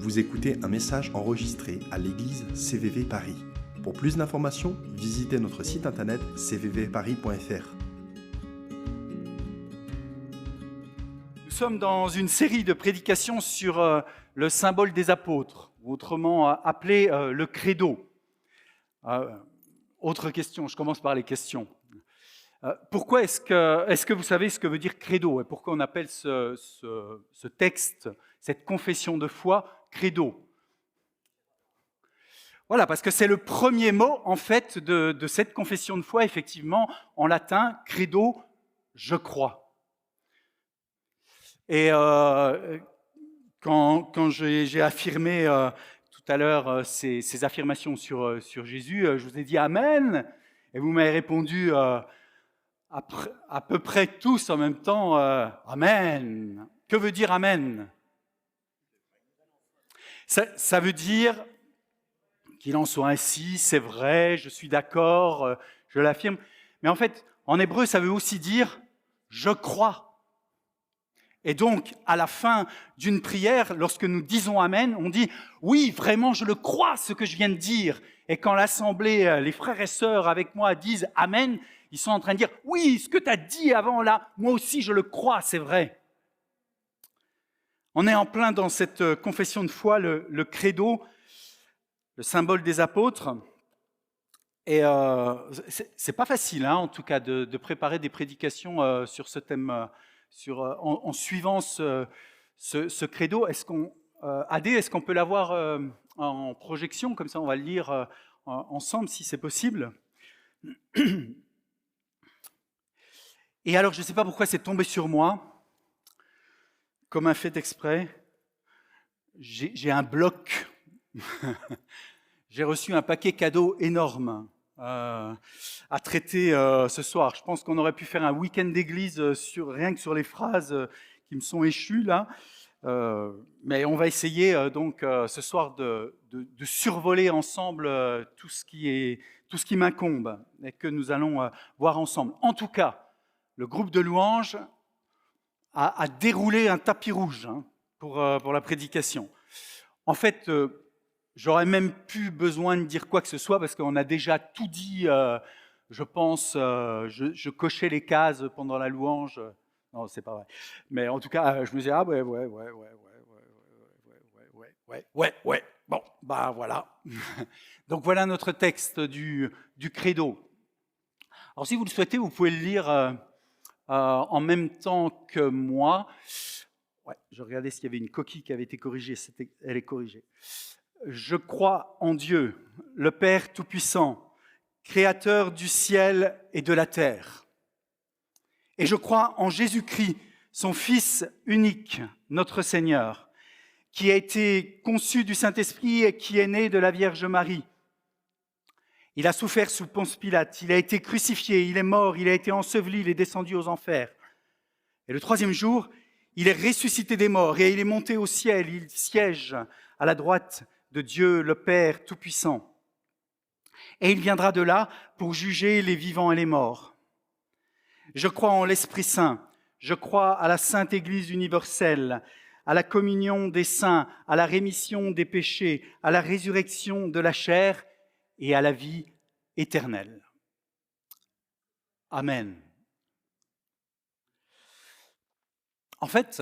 Vous écoutez un message enregistré à l'église CVV Paris. Pour plus d'informations, visitez notre site internet cvvparis.fr. Nous sommes dans une série de prédications sur le symbole des apôtres, ou autrement appelé le credo. Autre question, je commence par les questions. Pourquoi est-ce que vous savez ce que veut dire credo et pourquoi on appelle ce texte, cette confession de foi, credo? Voilà, parce que c'est le premier mot en fait de cette confession de foi, effectivement, en latin, credo, je crois. Et quand j'ai affirmé tout à l'heure ces affirmations sur Jésus, je vous ai dit Amen, et vous m'avez répondu à peu près tous en même temps Amen. Que veut dire Amen? Ça veut dire qu'il en soit ainsi, c'est vrai, je suis d'accord, je l'affirme. Mais en fait, en hébreu, ça veut aussi dire je crois. Et donc, à la fin d'une prière, lorsque nous disons Amen, on dit « Oui, vraiment, je le crois, ce que je viens de dire ». Et quand l'assemblée, les frères et sœurs avec moi disent Amen, ils sont en train de dire « Oui, ce que tu as dit avant là, moi aussi je le crois, c'est vrai ». On est en plein dans cette confession de foi, le credo, le symbole des apôtres. Et c'est pas facile, hein, en tout cas, de préparer des prédications sur ce thème en suivant ce credo. Adé, est-ce qu'on peut l'avoir en projection? Comme ça, on va le lire ensemble, si c'est possible. Et alors, je ne sais pas pourquoi c'est tombé sur moi, comme un fait exprès. J'ai un bloc. J'ai reçu un paquet cadeau énorme à traiter ce soir. Je pense qu'on aurait pu faire un week-end d'église rien que sur les phrases qui me sont échues là. Mais on va essayer donc ce soir de survoler ensemble tout ce qui m'incombe et que nous allons voir ensemble. En tout cas, le groupe de louanges a déroulé un tapis rouge hein, pour la prédication. En fait, j'aurais même plus besoin de dire quoi que ce soit parce qu'on a déjà tout dit, je pense. Je cochais les cases pendant la louange. Non, c'est pas vrai. Mais en tout cas, je me disais, ah ouais. Bon, bah voilà. Donc voilà notre texte du credo. Alors si vous le souhaitez, vous pouvez le lire en même temps que moi. Ouais, je regardais s'il y avait une coquille qui avait été corrigée. Elle est corrigée. Je crois en Dieu, le Père Tout-Puissant, Créateur du ciel et de la terre. Et je crois en Jésus-Christ, son Fils unique, notre Seigneur, qui a été conçu du Saint-Esprit et qui est né de la Vierge Marie. Il a souffert sous Ponce Pilate, il a été crucifié, il est mort, il a été enseveli, il est descendu aux enfers. Et le troisième jour, il est ressuscité des morts et il est monté au ciel, il siège à la droite de Dieu, le Père Tout-Puissant. Et il viendra de là pour juger les vivants et les morts. Je crois en l'Esprit Saint, je crois à la Sainte Église universelle, à la communion des saints, à la rémission des péchés, à la résurrection de la chair et à la vie éternelle. Amen. En fait,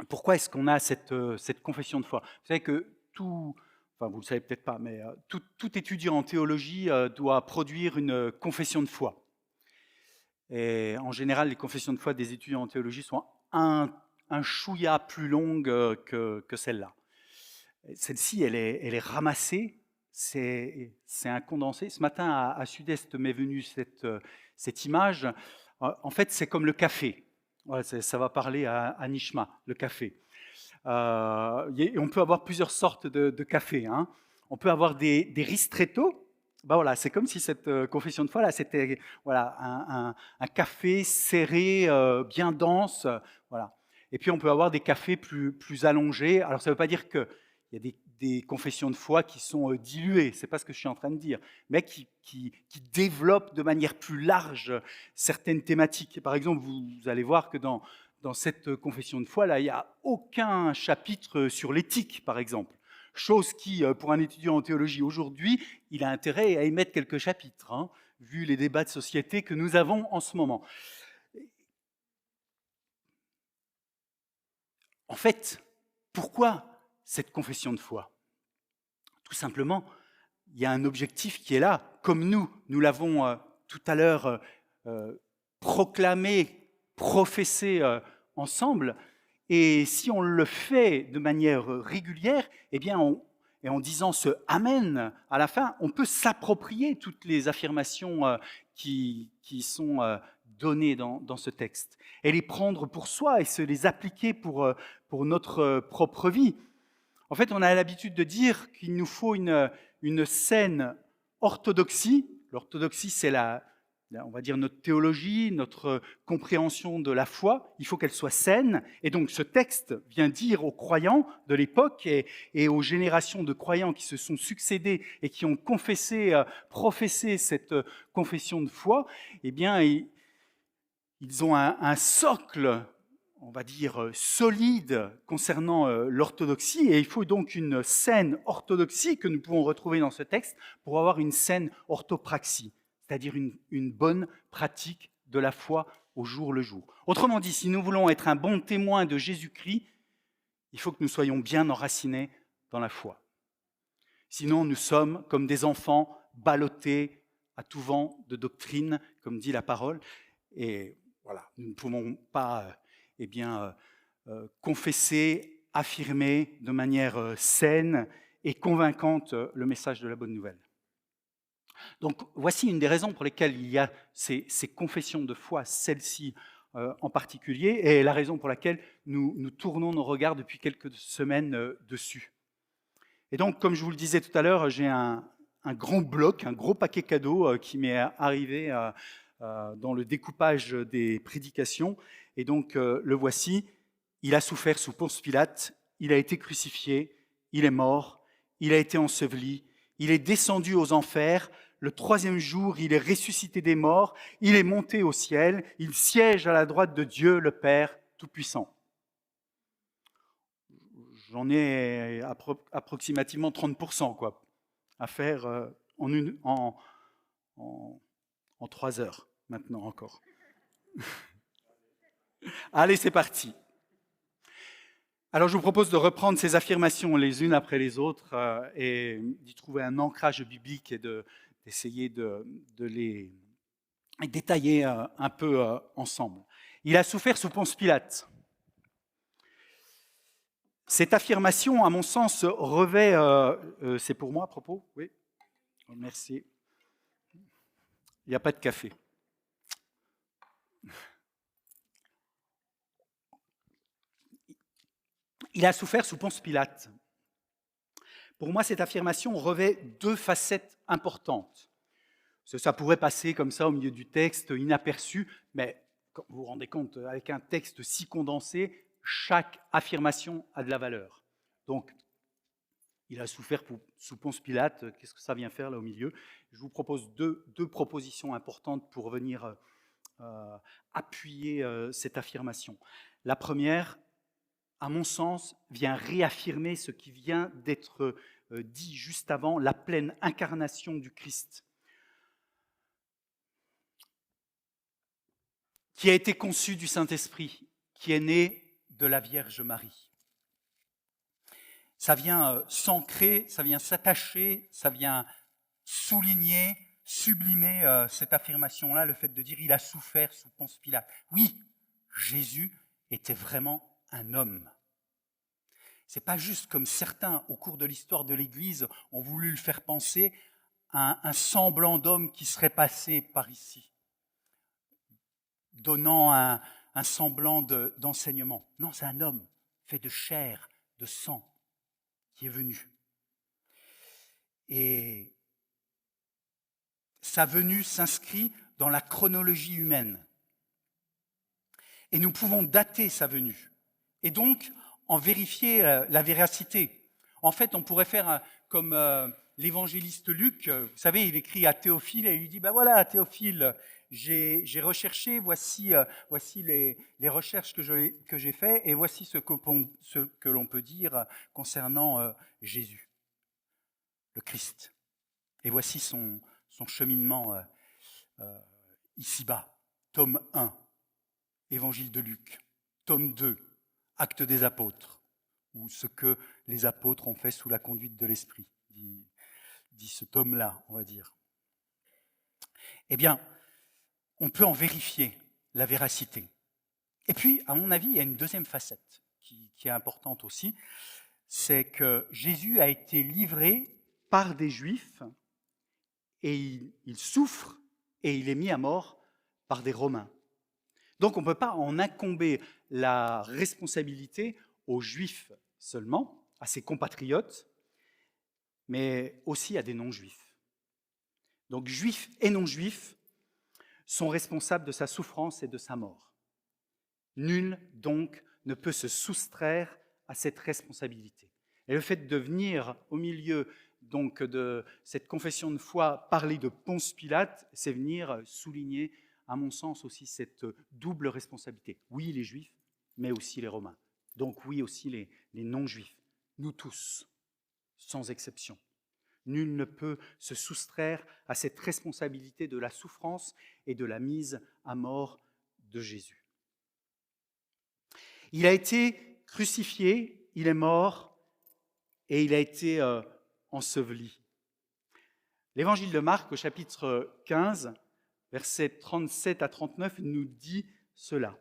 pourquoi est-ce qu'on a cette confession de foi? Vous savez que vous ne le savez peut-être pas, mais tout étudiant en théologie doit produire une confession de foi. Et en général, les confessions de foi des étudiants en théologie sont un chouïa plus longues que celle-là. Celle-ci, elle est ramassée, c'est un condensé. Ce matin, à Sud-Est m'est venue cette image. En fait, c'est comme le café. Ouais, ça va parler à Nishma, le café. On peut avoir plusieurs sortes de café. Hein. On peut avoir des ristretto. Ben voilà, c'est comme si cette confession de foi, là, c'était voilà, un café serré, bien dense. Voilà. Et puis, on peut avoir des cafés plus allongés. Alors, ça ne veut pas dire qu'il y a des confessions de foi qui sont diluées. Ce n'est pas ce que je suis en train de dire. Mais qui développent de manière plus large certaines thématiques. Par exemple, vous allez voir que dans dans cette confession de foi, là, il n'y a aucun chapitre sur l'éthique, par exemple. Chose qui, pour un étudiant en théologie aujourd'hui, il a intérêt à y mettre quelques chapitres, hein, vu les débats de société que nous avons en ce moment. En fait, pourquoi cette confession de foi ? Tout simplement, il y a un objectif qui est là, comme nous l'avons tout à l'heure proclamé, professé ensemble, et si on le fait de manière régulière, eh bien, et en disant ce « Amen » à la fin, on peut s'approprier toutes les affirmations qui sont données dans ce texte, et les prendre pour soi et se les appliquer pour notre propre vie. En fait, on a l'habitude de dire qu'il nous faut une saine orthodoxie. L'orthodoxie, c'est on va dire notre théologie, notre compréhension de la foi. Il faut qu'elle soit saine. Et donc, ce texte vient dire aux croyants de l'époque et aux générations de croyants qui se sont succédés et qui ont professé cette confession de foi, eh bien, ils ont un socle, on va dire, solide concernant l'orthodoxie, et il faut donc une saine orthodoxie que nous pouvons retrouver dans ce texte pour avoir une saine orthopraxie, c'est-à-dire une bonne pratique de la foi au jour le jour. Autrement dit, si nous voulons être un bon témoin de Jésus-Christ, il faut que nous soyons bien enracinés dans la foi. Sinon, nous sommes comme des enfants ballottés à tout vent de doctrine, comme dit la parole, et voilà, nous ne pouvons pas confesser, affirmer de manière saine et convaincante le message de la bonne nouvelle. Donc voici une des raisons pour lesquelles il y a ces confessions de foi, celle-ci en particulier, et la raison pour laquelle nous tournons nos regards depuis quelques semaines dessus. Et donc, comme je vous le disais tout à l'heure, j'ai un grand bloc, un gros paquet cadeau qui m'est arrivé dans le découpage des prédications. Et donc, le voici. Il a souffert sous Ponce Pilate, il a été crucifié, il est mort, il a été enseveli, il est descendu aux enfers, le 3e jour, il est ressuscité des morts, il est monté au ciel, il siège à la droite de Dieu, le Père Tout-Puissant. J'en ai approximativement 30% quoi, à faire en 3 heures, maintenant encore. Allez, c'est parti. Alors, je vous propose de reprendre ces affirmations les unes après les autres et d'y trouver un ancrage biblique et d'essayer de les détailler un peu ensemble. Il a souffert sous Ponce Pilate. Cette affirmation, à mon sens, revêt... c'est pour moi à propos ? Oui. Merci. Il n'y a pas de café. Il a souffert sous Ponce Pilate. Pour moi, cette affirmation revêt 2 facettes importantes. Ça pourrait passer comme ça au milieu du texte, inaperçu, mais quand vous vous rendez compte, avec un texte si condensé, chaque affirmation a de la valeur. Donc, il a souffert sous Ponce Pilate. Qu'est-ce que ça vient faire là au milieu ? Je vous propose deux propositions importantes pour venir appuyer cette affirmation. La première, à mon sens, vient réaffirmer ce qui vient d'être dit juste avant, la pleine incarnation du Christ, qui a été conçu du Saint-Esprit, qui est né de la Vierge Marie. Ça vient s'ancrer, ça vient s'attacher, ça vient souligner, sublimer cette affirmation-là, le fait de dire « il a souffert sous Ponce Pilate ». Oui, Jésus était vraiment un homme. Ce n'est pas juste comme certains, au cours de l'histoire de l'Église, ont voulu le faire penser à un semblant d'homme qui serait passé par ici, donnant un semblant d'enseignement. Non, c'est un homme fait de chair, de sang, qui est venu. Et sa venue s'inscrit dans la chronologie humaine. Et nous pouvons dater sa venue. Et donc, en vérifier la véracité. En fait, on pourrait faire comme l'évangéliste Luc. Vous savez, il écrit à Théophile et il lui dit, voilà, Théophile, j'ai recherché, voici les recherches que j'ai faites, et voici ce que l'on peut dire concernant Jésus, le Christ. Et voici son cheminement ici-bas. Tome 1, Évangile de Luc. Tome 2, Actes des apôtres, ou ce que les apôtres ont fait sous la conduite de l'Esprit, dit ce tome-là, on va dire. Eh bien, on peut en vérifier la véracité. Et puis, à mon avis, il y a une deuxième facette qui est importante aussi, c'est que Jésus a été livré par des Juifs et il souffre et il est mis à mort par des Romains. Donc on ne peut pas en incomber la responsabilité aux Juifs seulement, à ses compatriotes, mais aussi à des non-Juifs. Donc Juifs et non-Juifs sont responsables de sa souffrance et de sa mort. Nul, donc, ne peut se soustraire à cette responsabilité. Et le fait de venir au milieu donc, de cette confession de foi, parler de Ponce Pilate, c'est venir souligner, à mon sens, aussi cette double responsabilité. Oui, les Juifs, mais aussi les Romains. Donc oui, aussi les non-Juifs. Nous tous, sans exception. Nul ne peut se soustraire à cette responsabilité de la souffrance et de la mise à mort de Jésus. Il a été crucifié, il est mort et il a été enseveli. L'évangile de Marc, au chapitre 15, versets 37 à 39, nous dit cela.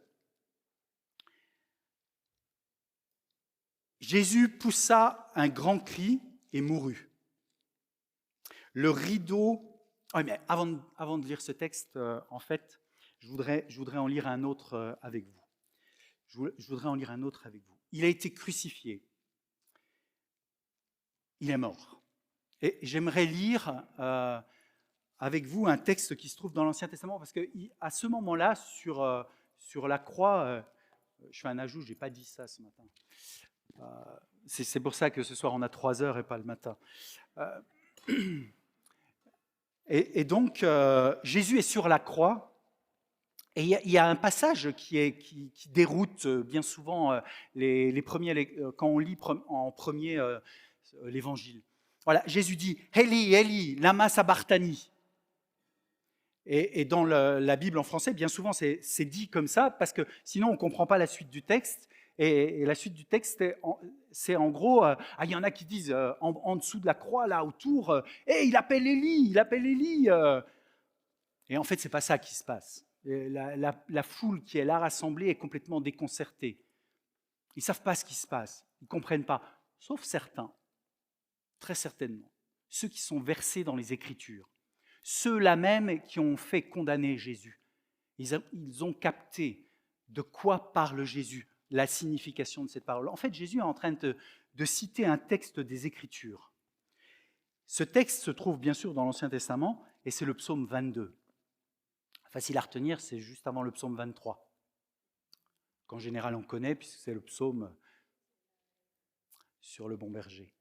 Jésus poussa un grand cri et mourut. Le rideau... Ah, mais avant de lire ce texte, en fait, je voudrais en lire un autre avec vous. Je voudrais en lire un autre avec vous. Il a été crucifié. Il est mort. Et j'aimerais lire avec vous un texte qui se trouve dans l'Ancien Testament, parce qu'à ce moment-là, sur la croix, je fais un ajout, je n'ai pas dit ça ce matin. C'est pour ça que ce soir, on a 3 heures et pas le matin. Et donc, Jésus est sur la croix, et il y a un passage qui déroute bien souvent les premiers, quand on lit en premier l'Évangile. Voilà, Jésus dit « Eli, Eli, lama sabachthani ». Et dans la Bible en français, bien souvent, c'est dit comme ça, parce que sinon, on ne comprend pas la suite du texte. Et la suite du texte, c'est en gros, il y en a qui disent en dessous de la croix, là, autour, « Hey, il appelle Élie, il appelle Élie !» Et en fait, ce n'est pas ça qui se passe. La foule qui est là rassemblée est complètement déconcertée. Ils ne savent pas ce qui se passe, ils ne comprennent pas, sauf certains, très certainement, ceux qui sont versés dans les Écritures, ceux-là même qui ont fait condamner Jésus. Ils ont capté de quoi parle Jésus, la signification de cette parole. En fait, Jésus est en train de citer un texte des Écritures. Ce texte se trouve bien sûr dans l'Ancien Testament, et c'est le psaume 22. Facile à retenir, c'est juste avant le psaume 23, qu'en général on connaît, puisque c'est le psaume sur le bon berger.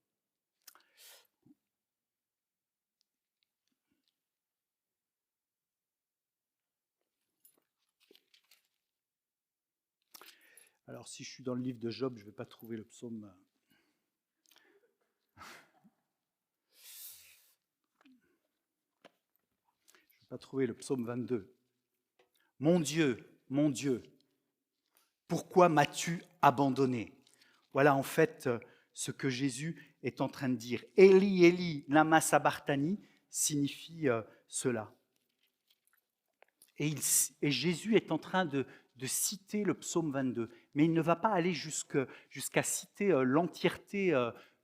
Alors, si je suis dans le livre de Job, je ne vais pas trouver le psaume. Je ne vais pas trouver le psaume 22. Mon Dieu, pourquoi m'as-tu abandonné ? Voilà en fait ce que Jésus est en train de dire. Eli, Eli, lama sabachthani signifie cela. Et Jésus est en train de citer le psaume 22, mais il ne va pas aller jusqu'à citer l'entièreté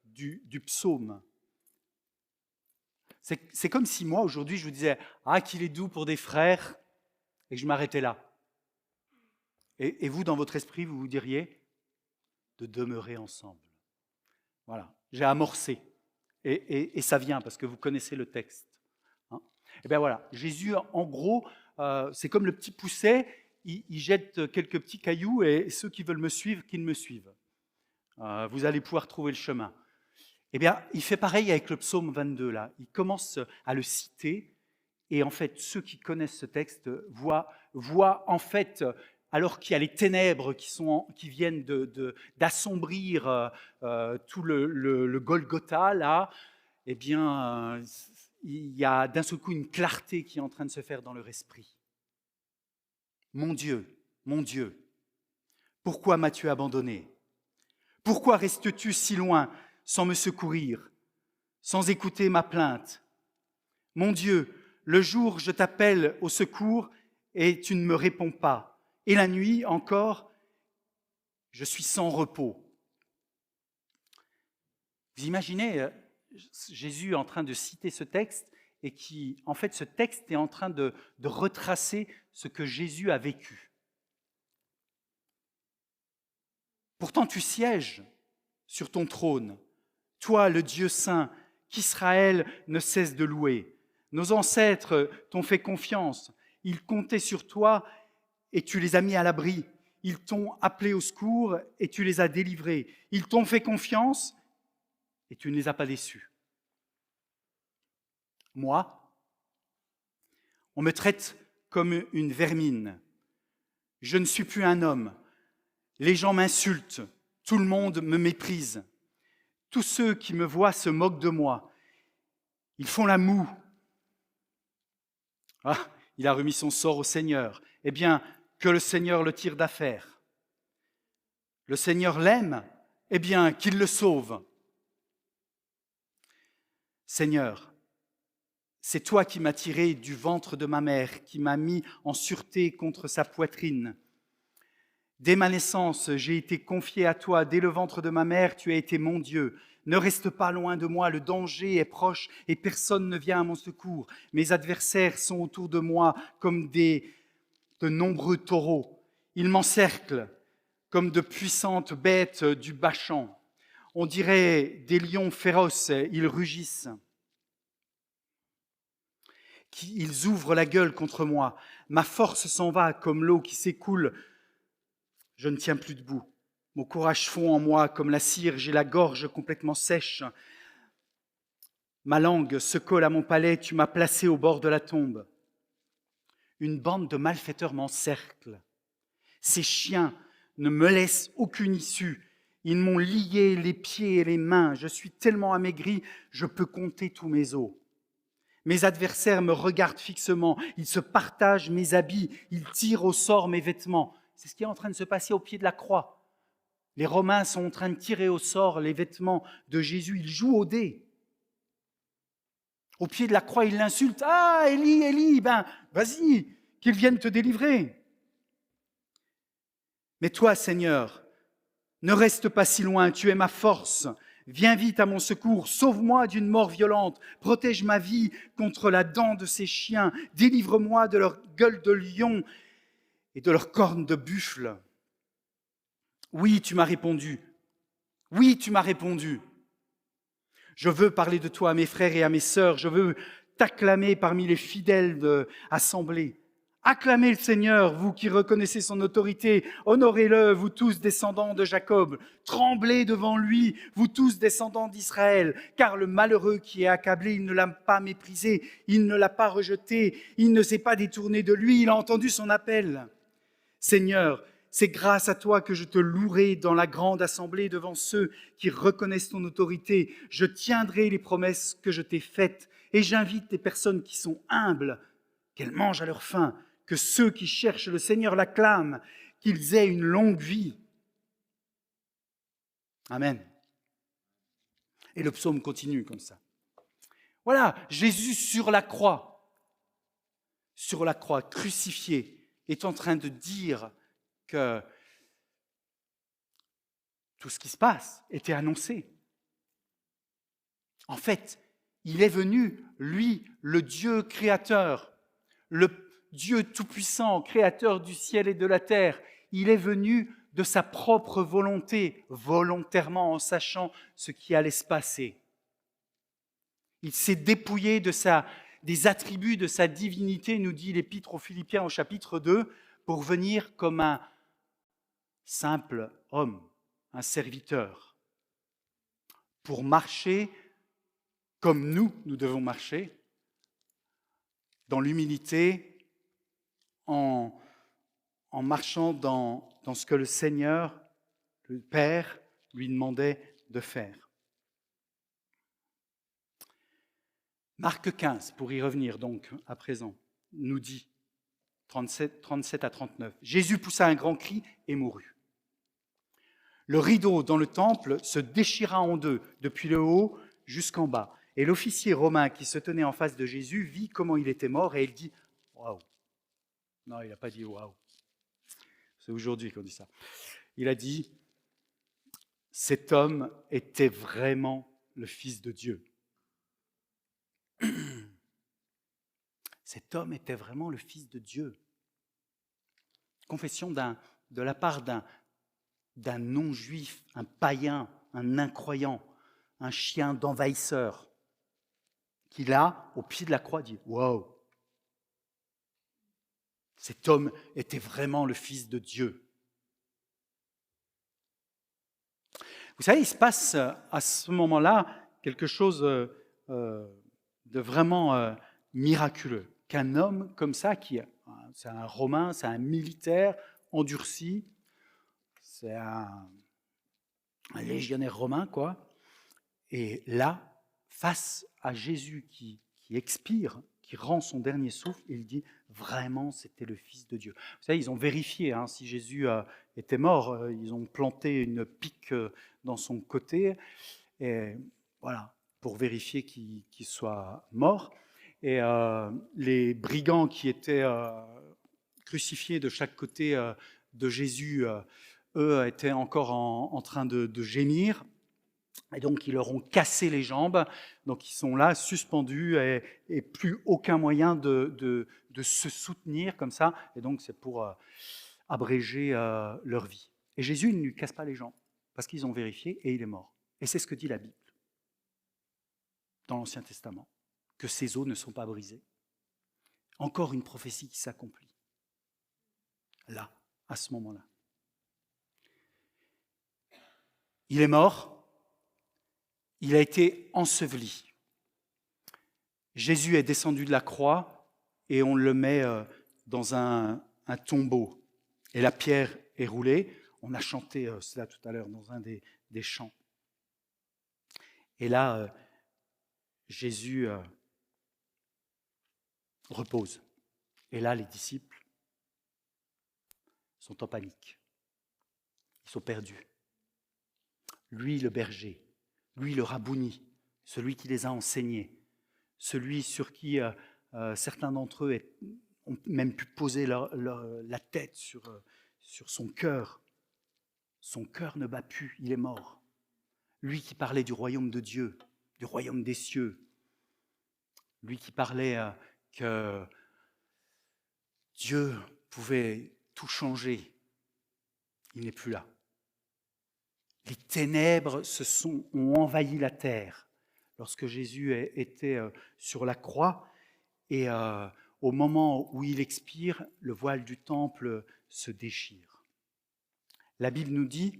du psaume. C'est comme si moi, aujourd'hui, je vous disais « Ah, qu'il est doux pour des frères !» et que je m'arrêtais là. Et vous, dans votre esprit, vous vous diriez de demeurer ensemble. Voilà, j'ai amorcé. Et ça vient parce que vous connaissez le texte. Hein. Et bien voilà, Jésus, en gros, c'est comme le petit pousset, il jette quelques petits cailloux et ceux qui veulent me suivre, qu'ils me suivent. Vous allez pouvoir trouver le chemin. Eh bien, il fait pareil avec le psaume 22, là. Il commence à le citer Et en fait, ceux qui connaissent ce texte voient en fait, alors qu'il y a les ténèbres qui viennent d'assombrir tout le Golgotha, là, eh bien, il y a d'un seul coup une clarté qui est en train de se faire dans leur esprit. Mon Dieu, pourquoi m'as-tu abandonné? Pourquoi restes-tu si loin sans me secourir, sans écouter ma plainte? Mon Dieu, le jour je t'appelle au secours et tu ne me réponds pas. Et la nuit encore, je suis sans repos. Vous imaginez Jésus en train de citer ce texte et qui, en fait, ce texte est en train de retracer ce que Jésus a vécu. Pourtant, tu sièges sur ton trône, toi, le Dieu saint, qu'Israël ne cesse de louer. Nos ancêtres t'ont fait confiance, ils comptaient sur toi et tu les as mis à l'abri. Ils t'ont appelé au secours et tu les as délivrés. Ils t'ont fait confiance et tu ne les as pas déçus. Moi, on me traite comme une vermine. Je ne suis plus un homme. Les gens m'insultent. Tout le monde me méprise. Tous ceux qui me voient se moquent de moi. Ils font la moue. Ah, il a remis son sort au Seigneur. Eh bien, que le Seigneur le tire d'affaire. Le Seigneur l'aime. Eh bien, qu'il le sauve. Seigneur, c'est toi qui m'as tiré du ventre de ma mère, qui m'as mis en sûreté contre sa poitrine. Dès ma naissance, j'ai été confié à toi. Dès le ventre de ma mère, tu as été mon Dieu. Ne reste pas loin de moi, le danger est proche et personne ne vient à mon secours. Mes adversaires sont autour de moi comme de nombreux taureaux. Ils m'encerclent comme de puissantes bêtes du Bashan. On dirait des lions féroces, ils rugissent. Ils ouvrent la gueule contre moi. Ma force s'en va comme l'eau qui s'écoule. Je ne tiens plus debout. Mon courage fond en moi comme la cire. J'ai la gorge complètement sèche. Ma langue se colle à mon palais. Tu m'as placé au bord de la tombe. Une bande de malfaiteurs m'encercle. Ces chiens ne me laissent aucune issue. Ils m'ont lié les pieds et les mains. Je suis tellement amaigri, je peux compter tous mes os. Mes adversaires me regardent fixement, ils se partagent mes habits, ils tirent au sort mes vêtements. C'est ce qui est en train de se passer au pied de la croix. Les Romains sont en train de tirer au sort les vêtements de Jésus, ils jouent au dé. Au pied de la croix, ils l'insultent. « Ah, Élie, Élie, vas-y, qu'il vienne te délivrer. » Mais toi, Seigneur, ne reste pas si loin, tu es ma force. Viens vite à mon secours, sauve-moi d'une mort violente, protège ma vie contre la dent de ces chiens, délivre-moi de leur gueule de lion et de leurs cornes de buffle. Oui, tu m'as répondu. Oui, tu m'as répondu. Je veux parler de toi à mes frères et à mes sœurs, je veux t'acclamer parmi les fidèles de assemblée. Acclamez le Seigneur, vous qui reconnaissez son autorité. Honorez-le, vous tous descendants de Jacob. Tremblez devant lui, vous tous descendants d'Israël. Car le malheureux qui est accablé, il ne l'a pas méprisé, il ne l'a pas rejeté, il ne s'est pas détourné de lui, il a entendu son appel. Seigneur, c'est grâce à toi que je te louerai dans la grande assemblée devant ceux qui reconnaissent ton autorité. Je tiendrai les promesses que je t'ai faites et j'invite les personnes qui sont humbles, qu'elles mangent à leur faim, que ceux qui cherchent le Seigneur l'acclament, qu'ils aient une longue vie. Amen. Et le psaume continue comme ça. Voilà, Jésus sur la croix, crucifié, est en train de dire que tout ce qui se passe était annoncé. En fait, il est venu, lui, le Dieu créateur, le Dieu tout-puissant, créateur du ciel et de la terre. Il est venu de sa propre volonté, volontairement en sachant ce qui allait se passer. Il s'est dépouillé des attributs de sa divinité, nous dit l'Épître aux Philippiens au chapitre 2, pour venir comme un simple homme, un serviteur, pour marcher comme nous devons marcher, dans l'humilité, en marchant dans ce que le Seigneur, le Père, lui demandait de faire. Marc 15, pour y revenir donc à présent, nous dit, 37 à 39, « Jésus poussa un grand cri et mourut. Le rideau dans le temple se déchira en deux, depuis le haut jusqu'en bas. Et l'officier romain qui se tenait en face de Jésus vit comment il était mort et il dit « Waouh !» Non, il n'a pas dit « Waouh !» C'est aujourd'hui qu'on dit ça. Il a dit « Cet homme était vraiment le Fils de Dieu. » Cet homme était vraiment le Fils de Dieu. Confession de la part d'un non-juif, un païen, un incroyant, un chien d'envahisseur, qui là, au pied de la croix, dit « Waouh ! Cet homme était vraiment le Fils de Dieu. » Vous savez, il se passe à ce moment-là quelque chose de vraiment miraculeux. Qu'un homme comme ça, c'est un Romain, c'est un militaire endurci, c'est un légionnaire romain, quoi. Et là, face à Jésus qui expire, qui rend son dernier souffle, il dit vraiment c'était le Fils de Dieu. Vous savez, ils ont vérifié si Jésus était mort. Ils ont planté une pique dans son côté, et voilà, pour vérifier qu'il soit mort. Et les brigands qui étaient crucifiés de chaque côté de Jésus, eux étaient encore en train de gémir. Et donc, ils leur ont cassé les jambes. Donc, ils sont là, suspendus, et plus aucun moyen de se soutenir comme ça. Et donc, c'est pour abréger leur vie. Et Jésus, il ne lui casse pas les jambes, parce qu'ils ont vérifié, et il est mort. Et c'est ce que dit la Bible, dans l'Ancien Testament, que ses os ne sont pas brisés. Encore une prophétie qui s'accomplit, là, à ce moment-là. Il est mort. Il a été enseveli. Jésus est descendu de la croix et on le met dans un tombeau. Et la pierre est roulée. On a chanté cela tout à l'heure dans un des chants. Et là, Jésus repose. Et là, les disciples sont en panique. Ils sont perdus. Lui, le berger, lui, le rabouni, celui qui les a enseignés, celui sur qui certains d'entre eux ont même pu poser la tête sur son cœur. Son cœur ne bat plus, il est mort. Lui qui parlait du royaume de Dieu, du royaume des cieux. Lui qui parlait que Dieu pouvait tout changer. Il n'est plus là. Les ténèbres ont envahi la terre lorsque Jésus était sur la croix. Et au moment où il expire, le voile du temple se déchire. La Bible nous dit,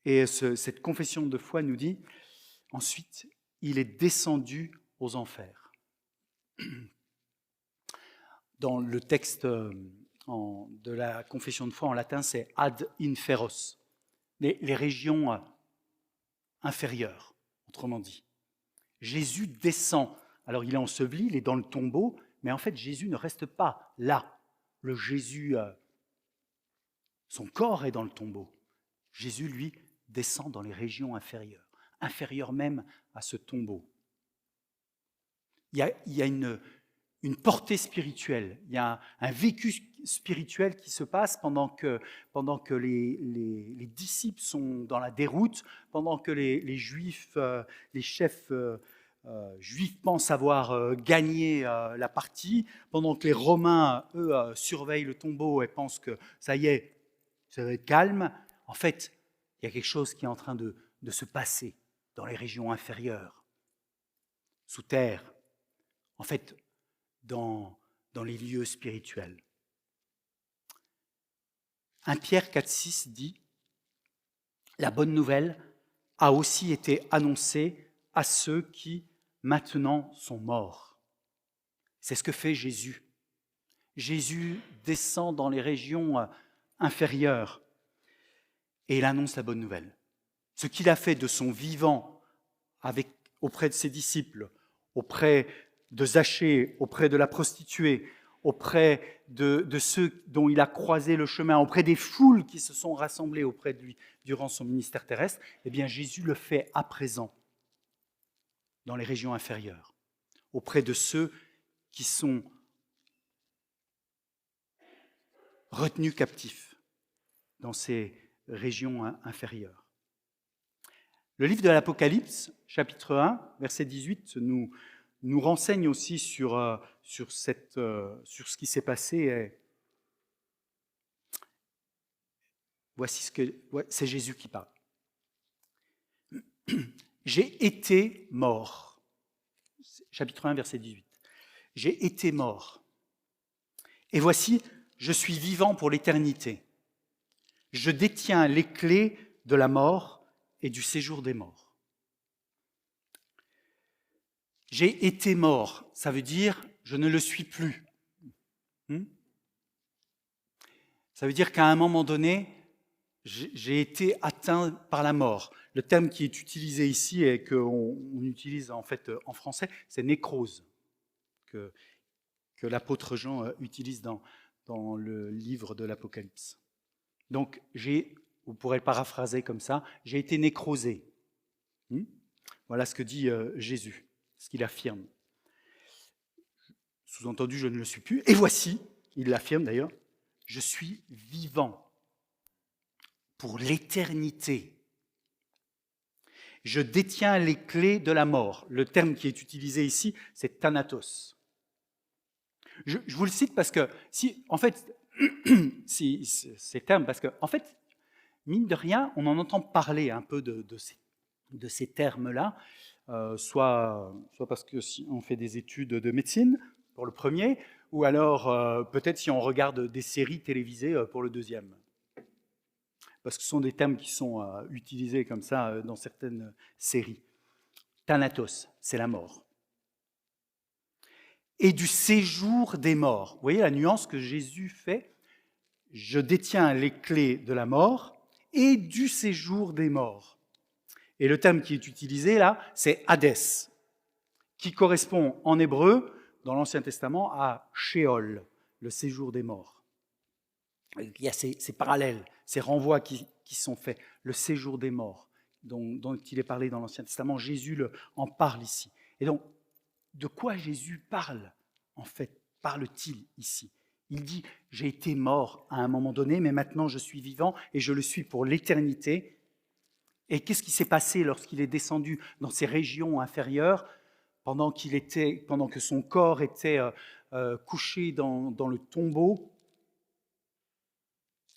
et cette confession de foi nous dit, ensuite, il est descendu aux enfers. Dans le texte de la confession de foi en latin, c'est ad inferos. Les régions inférieures, autrement dit. Jésus descend. Alors il est enseveli, il est dans le tombeau, mais en fait Jésus ne reste pas là. Le Jésus, son corps est dans le tombeau. Jésus, lui, descend dans les régions inférieures, inférieures même à ce tombeau. Il y a une portée spirituelle, il y a un vécu spirituel qui se passe pendant que les disciples sont dans la déroute, pendant que les Juifs, les chefs juifs pensent avoir gagné la partie, pendant que les Romains, eux, surveillent le tombeau et pensent que ça y est, ça va être calme. En fait, il y a quelque chose qui est en train de se passer dans les régions inférieures, sous terre, en fait, dans les lieux spirituels. 1 Pierre 4,6 dit « La bonne nouvelle a aussi été annoncée à ceux qui, maintenant, sont morts. C'est ce que fait Jésus. Jésus descend dans les régions inférieures et il annonce la bonne nouvelle. Ce qu'il a fait de son vivant auprès de ses disciples, auprès de Zachée, auprès de la prostituée, auprès de ceux dont il a croisé le chemin, auprès des foules qui se sont rassemblées auprès de lui durant son ministère terrestre, eh bien Jésus le fait à présent dans les régions inférieures, auprès de ceux qui sont retenus captifs dans ces régions inférieures. Le livre de l'Apocalypse, chapitre 1, verset 18, nous renseigne aussi sur ce qui s'est passé. Voici c'est Jésus qui parle. J'ai été mort. Chapitre 1, verset 18. J'ai été mort. Et voici, je suis vivant pour l'éternité. Je détiens les clés de la mort et du séjour des morts. J'ai été mort, ça veut dire je ne le suis plus. Ça veut dire qu'à un moment donné, j'ai été atteint par la mort. Le terme qui est utilisé ici et qu'on utilise en fait en français, c'est nécrose, que l'apôtre Jean utilise dans le livre de l'Apocalypse. Donc, vous pourrez le paraphraser comme ça, j'ai été nécrosé. Voilà ce que dit Jésus, ce qu'il affirme. Sous-entendu, je ne le suis plus. Et voici, il l'affirme d'ailleurs, je suis vivant pour l'éternité. Je détiens les clés de la mort. Le terme qui est utilisé ici, c'est thanatos. Je vous le cite parce que, ces termes, parce que, en fait, mine de rien, on en entend parler un peu de ces termes-là, soit parce que si on fait des études de médecine, pour le premier, ou alors peut-être si on regarde des séries télévisées pour le deuxième. Parce que ce sont des termes qui sont utilisés comme ça dans certaines séries. Thanatos, c'est la mort. Et du séjour des morts. Vous voyez la nuance que Jésus fait ? Je détiens les clés de la mort et du séjour des morts. Et le terme qui est utilisé là, c'est Hadès, qui correspond en hébreu, dans l'Ancien Testament, à Sheol, le séjour des morts. Il y a ces parallèles, ces renvois qui sont faits. Le séjour des morts, dont il est parlé dans l'Ancien Testament, Jésus en parle ici. Et donc, de quoi Jésus parle-t-il ici ? Il dit, j'ai été mort à un moment donné, mais maintenant je suis vivant et je le suis pour l'éternité. Et qu'est-ce qui s'est passé lorsqu'il est descendu dans ces régions inférieures, pendant que son corps était couché dans le tombeau ?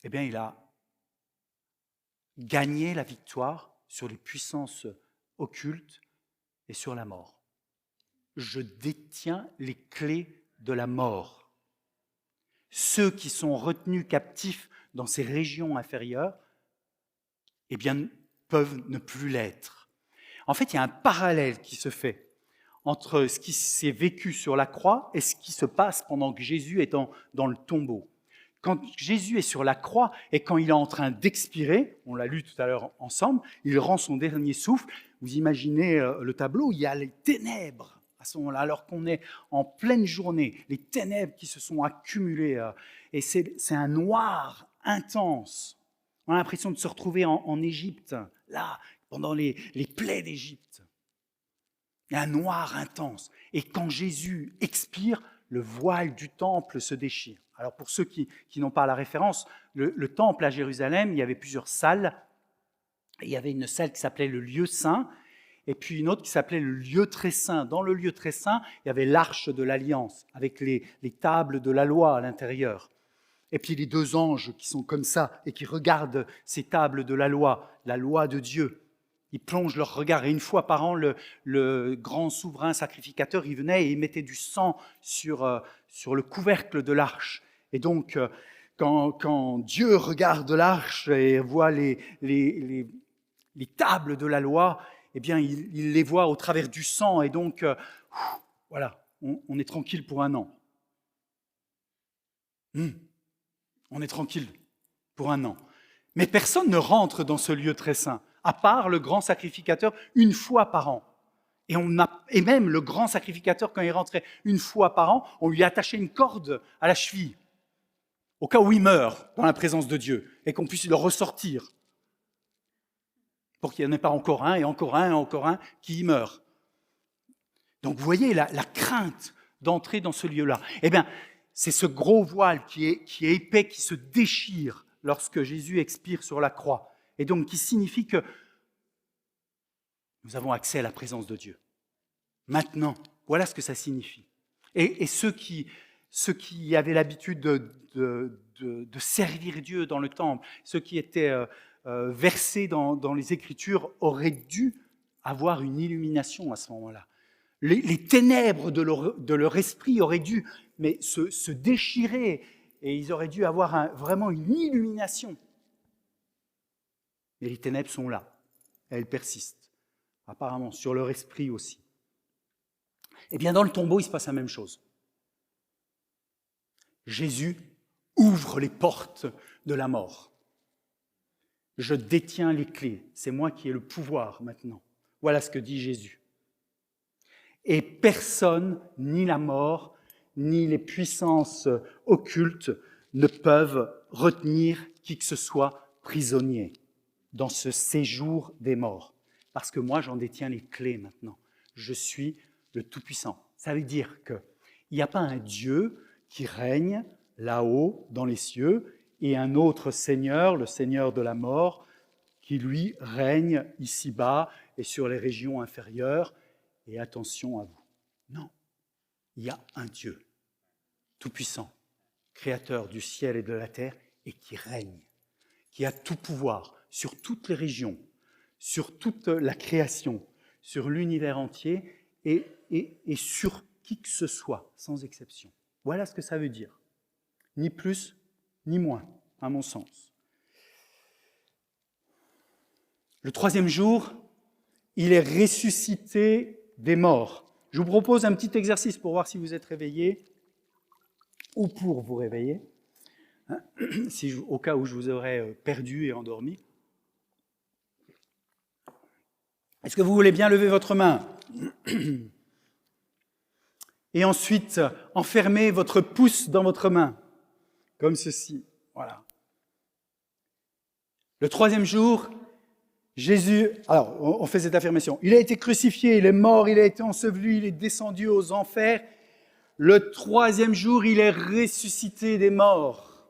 Eh bien, il a gagné la victoire sur les puissances occultes et sur la mort. Je détiens les clés de la mort. Ceux qui sont retenus captifs dans ces régions inférieures, eh bien, peuvent ne plus l'être. En fait, il y a un parallèle qui se fait entre ce qui s'est vécu sur la croix et ce qui se passe pendant que Jésus est dans le tombeau. Quand Jésus est sur la croix et quand il est en train d'expirer, on l'a lu tout à l'heure ensemble, il rend son dernier souffle. Vous imaginez le tableau, il y a les ténèbres à ce moment-là, alors qu'on est en pleine journée, les ténèbres qui se sont accumulées, et c'est un noir intense. On a l'impression de se retrouver en Égypte, là, pendant les plaies d'Égypte. Il y a un noir intense. Et quand Jésus expire, le voile du temple se déchire. Alors pour ceux qui n'ont pas la référence, le temple à Jérusalem, il y avait plusieurs salles. Il y avait une salle qui s'appelait le lieu saint, et puis une autre qui s'appelait le lieu très saint. Dans le lieu très saint, il y avait l'arche de l'alliance, avec les tables de la loi à l'intérieur. Et puis les deux anges qui sont comme ça, et qui regardent ces tables de la loi de Dieu. Ils plongent leur regard, et une fois par an, le grand souverain sacrificateur, il venait et il mettait du sang sur le couvercle de l'arche. Et donc, quand Dieu regarde l'arche et voit les tables de la loi, eh bien, il les voit au travers du sang. Et donc, voilà, on est tranquille pour un an. On est tranquille pour un an. Mais personne ne rentre dans ce lieu très saint, à part le grand sacrificateur une fois par an. Et même le grand sacrificateur, quand il rentrait une fois par an, on lui attachait une corde à la cheville, au cas où il meurt dans la présence de Dieu, et qu'on puisse le ressortir, pour qu'il n'y en ait pas encore un, et encore un, et encore un, qui y meurt. Donc vous voyez la crainte d'entrer dans ce lieu-là. Eh bien, c'est ce gros voile qui est épais, qui se déchire lorsque Jésus expire sur la croix, et donc qui signifie que nous avons accès à la présence de Dieu. Maintenant, voilà ce que ça signifie. Et ceux qui avaient l'habitude de servir Dieu dans le temple, ceux qui étaient versés dans les Écritures, auraient dû avoir une illumination à ce moment-là. Les ténèbres de leur esprit auraient dû se déchirer et ils auraient dû avoir vraiment une illumination. Mais les ténèbres sont là, elles persistent, apparemment, sur leur esprit aussi. Eh bien, dans le tombeau, il se passe la même chose. Jésus ouvre les portes de la mort. Je détiens les clés, c'est moi qui ai le pouvoir maintenant. Voilà ce que dit Jésus. Et personne, ni la mort, ni les puissances occultes, ne peuvent retenir qui que ce soit prisonnier dans ce séjour des morts. Parce que moi, j'en détiens les clés maintenant. Je suis le Tout-Puissant. Ça veut dire qu'il n'y a pas un Dieu qui règne là-haut, dans les cieux, et un autre Seigneur, le Seigneur de la mort, qui lui règne ici-bas et sur les régions inférieures. Et attention à vous. Non, il y a un Dieu tout-puissant, créateur du ciel et de la terre, et qui règne, qui a tout pouvoir sur toutes les régions, sur toute la création, sur l'univers entier et sur qui que ce soit, sans exception. Voilà ce que ça veut dire. Ni plus, ni moins, à mon sens. Le troisième jour, il est ressuscité des morts. Je vous propose un petit exercice pour voir si vous êtes réveillés ou pour vous réveiller, au cas où je vous aurais perdu et endormi. Est-ce que vous voulez bien lever votre main ? Et ensuite, enfermez votre pouce dans votre main, comme ceci. Voilà. Le troisième jour, Jésus, alors on fait cette affirmation, il a été crucifié, il est mort, il a été enseveli, il est descendu aux enfers. Le troisième jour, il est ressuscité des morts.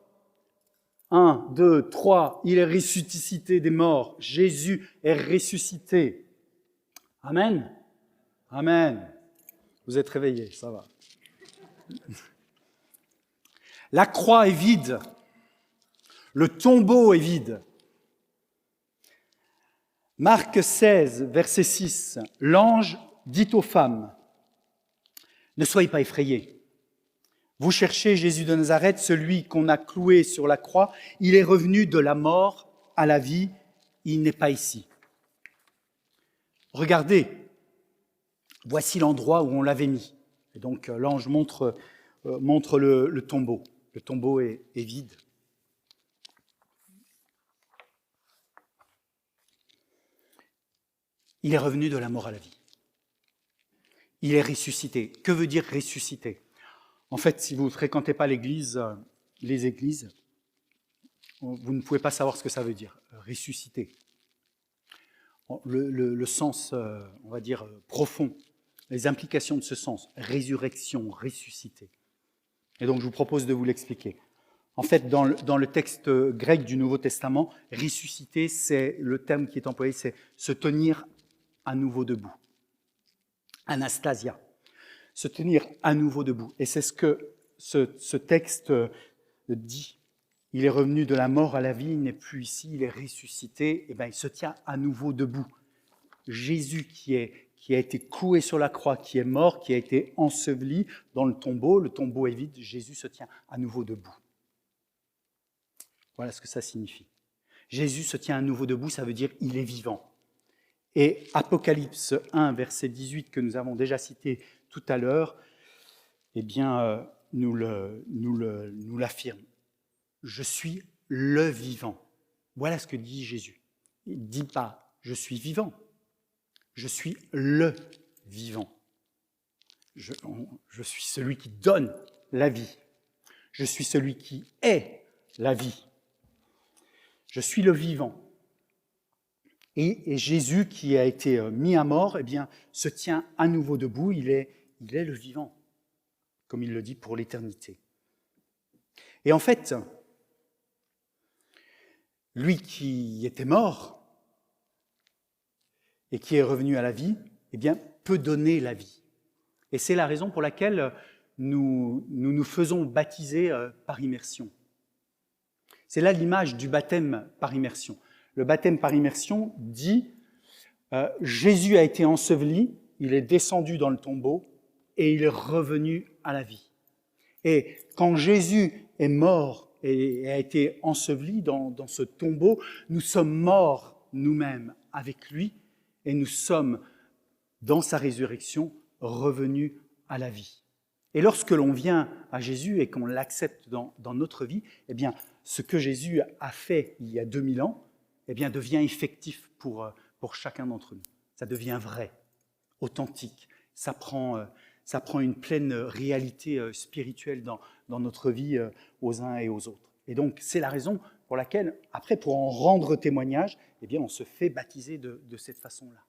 1, 2, 3, il est ressuscité des morts. Jésus est ressuscité. Amen. Amen. Vous êtes réveillés, ça va. La croix est vide. Le tombeau est vide. Marc 16, verset 6, l'ange dit aux femmes, « Ne soyez pas effrayés. Vous cherchez Jésus de Nazareth, celui qu'on a cloué sur la croix. Il est revenu de la mort à la vie. Il n'est pas ici. Regardez, voici l'endroit où on l'avait mis. » Et donc l'ange montre le tombeau. Le tombeau est vide. Il est revenu de la mort à la vie. Il est ressuscité. Que veut dire ressuscité ? En fait, si vous ne fréquentez pas les églises, vous ne pouvez pas savoir ce que ça veut dire, ressuscité. Le sens, on va dire, profond, les implications de ce sens, résurrection, ressuscité. Et donc, je vous propose de vous l'expliquer. En fait, dans le texte grec du Nouveau Testament, ressusciter, c'est le terme qui est employé, c'est se tenir à nouveau debout. Anastasia, se tenir à nouveau debout. Et c'est ce que ce texte dit. Il est revenu de la mort à la vie, il n'est plus ici, il est ressuscité, et bien il se tient à nouveau debout. Jésus qui a été cloué sur la croix, qui est mort, qui a été enseveli dans le tombeau est vide, Jésus se tient à nouveau debout. Voilà ce que ça signifie. Jésus se tient à nouveau debout, ça veut dire il est vivant. Et Apocalypse 1, verset 18, que nous avons déjà cité tout à l'heure, eh bien, nous l'affirme. Je suis le vivant. Voilà ce que dit Jésus. Il ne dit pas « je suis vivant », je suis le vivant. Je suis celui qui donne la vie. Je suis celui qui est la vie. Je suis le vivant. Et Jésus, qui a été mis à mort, eh bien, se tient à nouveau debout. Il est le vivant, comme il le dit pour l'éternité. Et en fait, lui qui était mort et qui est revenu à la vie, eh bien, peut donner la vie. Et c'est la raison pour laquelle nous faisons baptiser par immersion. C'est là l'image du baptême par immersion. Le baptême par immersion dit Jésus a été enseveli, il est descendu dans le tombeau et il est revenu à la vie. Et quand Jésus est mort et a été enseveli dans ce tombeau, nous sommes morts nous-mêmes avec lui et nous sommes, dans sa résurrection, revenus à la vie. Et lorsque l'on vient à Jésus et qu'on l'accepte dans notre vie, eh bien, ce que Jésus a fait il y a 2000 ans, eh bien, devient effectif pour chacun d'entre nous. Ça devient vrai, authentique. Ça prend une pleine réalité spirituelle dans notre vie aux uns et aux autres. Et donc, c'est la raison pour laquelle, après, pour en rendre témoignage, eh bien, on se fait baptiser de cette façon-là,